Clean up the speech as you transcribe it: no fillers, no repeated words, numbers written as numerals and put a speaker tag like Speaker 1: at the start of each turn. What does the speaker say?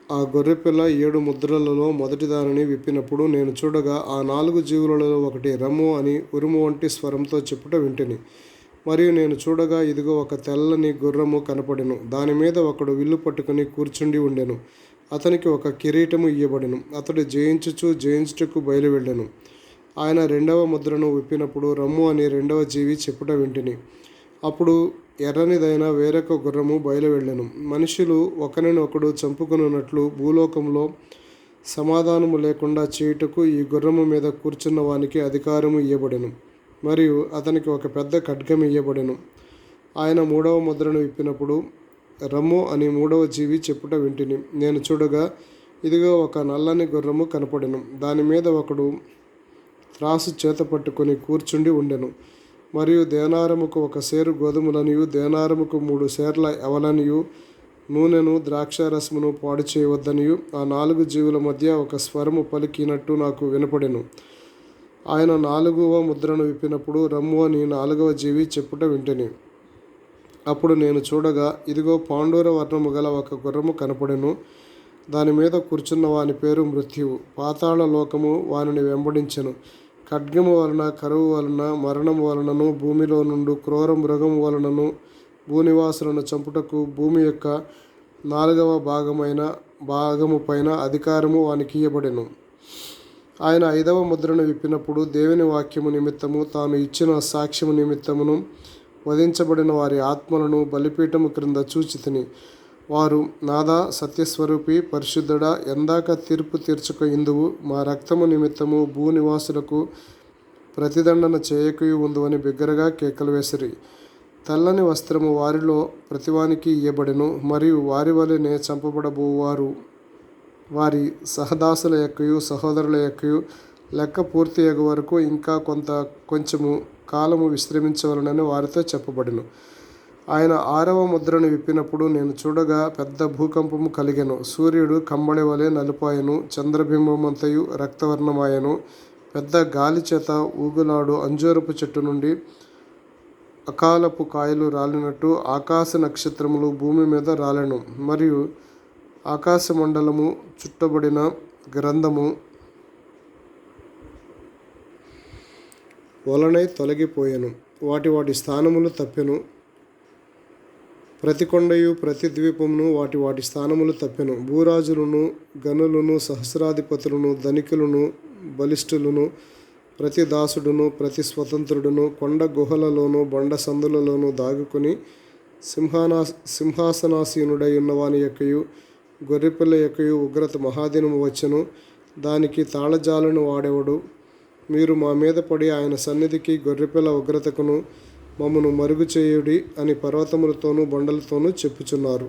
Speaker 1: ఆ గొర్రెపిల్ల 7 ముద్రలలో మొదటి దానిని విప్పినప్పుడు నేను చూడగా ఆ 4 జీవులలో ఒకటి రమ్ము అని ఉరుము వంటి స్వరంతో చెప్పుట వింటిని. మరియు నేను చూడగా ఇదిగో ఒక తెల్లని గుర్రము కనపడెను. దాని మీద ఒకడు విల్లు పట్టుకుని కూర్చుండి ఉండెను. అతనికి ఒక కిరీటము ఇయ్యబడెను. అతడు జయించుటకు బయలువెళ్ళెను. ఆయన 2వ ముద్రను విప్పినప్పుడు రమ్ము అని 2వ జీవి చెప్పుట వింటిని. అప్పుడు ఎర్రనిదైన వేరొక గుర్రము బయలువెళ్ళెను. మనుషులు ఒకరినొకడు చంపుకొనున్నట్లు భూలోకంలో సమాధానము లేకుండా చేయుటకు ఈ గుర్రము మీద కూర్చున్న వానికి అధికారము ఇయ్యబడెను. మరియు అతనికి ఒక పెద్ద ఖడ్గము ఇయ్యబడెను. ఆయన 3వ ముద్రను విప్పినప్పుడు రమ్ము అని 3వ జీవి చెప్పుట వింటిని. నేను చూడగా ఇదిగో ఒక నల్లని గుర్రము కనపడెను. దాని మీద ఒకడు త్రాసు చేత పట్టుకొని కూర్చుండి ఉండెను. మరియు దేనారముకు 1 సేరు గోధుమలనియు దేనారముకు 3 సేర్ల యవలనియు నూనెను ద్రాక్షారసమును పాడు చేయవద్దనియు ఆ 4 జీవుల మధ్య ఒక స్వరము పలికినట్టు నాకు వినపడెను. ఆయన 4వ ముద్రను విప్పినప్పుడు రమ్ము అని 4వ జీవి చెప్పుట వింటిని. అప్పుడు నేను చూడగా ఇదిగో పాండూర వర్ణము గల ఒక గుర్రము కనపడెను. దాని మీద కూర్చున్న వాని పేరు మృత్యువు. పాతాళ లోకము వానిని వెంబడించెను. ఖడ్గము వలన, కరువు వలన, మరణము వలనను, భూమిలో నుండి క్రూర మృగము వలనను భూనివాసులను చంపుటకు భూమి యొక్క 4వ భాగము పైన అధికారము వానికి ఇయ్యబడెను. ఆయన 5వ ముద్రను విప్పినప్పుడు దేవుని వాక్యము నిమిత్తము తాను ఇచ్చిన సాక్ష్యము నిమిత్తమును వధించబడిన వారి ఆత్మలను బలిపీఠము క్రింద చూచితిని. వారు, నాదా, సత్యస్వరూపి, పరిశుద్ధుడా, ఎందాక తీర్పు తీర్చక ఇందువు, మా రక్తము నిమిత్తము భూనివాసులకు ప్రతిదండన చేయకయు ఉందువని బిగ్గరగా కేకలు వేసిరి. తెల్లని వస్త్రము వారిలో ప్రతివానికి ఇయ్యబడెను. మరియు వారి వలెనే చంపబడబోవారు వారి సహదాసుల యొక్కయు సహోదరుల యొక్కయు లెక్క పూర్తి అగు వరకు ఇంకా కొంచెము కాలము విశ్రమించవలనని వారితో చెప్పబడెను. ఆయన 6వ ముద్రను విప్పినప్పుడు నేను చూడగా పెద్ద భూకంపము కలిగెను. సూర్యుడు కంబళి వలె నలుపాయెను. చంద్రబింబమంతయు రక్తవర్ణమాయెను. పెద్ద గాలి చేత ఊగులాడు అంజూరపు చెట్టు నుండి అకాలపు కాయలు రాలినట్టు ఆకాశ నక్షత్రములు భూమి మీద రాలెను. మరియు ఆకాశమండలము చుట్టబడిన గ్రంథము వలనై తొలగిపోయెను. వాటి స్థానములు తప్పెను. ప్రతి కొండయు ప్రతి ద్వీపమును వాటి స్థానములు తప్పెను. భూరాజులను, గనులను, సహస్రాధిపతులను, ధనికులను, బలిష్ఠులను, ప్రతి దాసుడును, ప్రతి స్వతంత్రుడును కొండ గుహలలోను బండ సందులలోను దాగుకొని సింహాసనాసీనుడై ఉన్నవాని యొక్కయు గొర్రెపిల్ల యొక్కయు ఉగ్రత మహాదినము వచ్చెను. దానికి తాళజాలను వాడెవడు? మీరు మా మీద పడి ఆయన సన్నిధికి గొర్రెపిల్ల ఉగ్రతకును మమ్మను మరుగు చేయుడి అని పర్వతములతోనూ బండలతోనూ చెప్పుచున్నారు.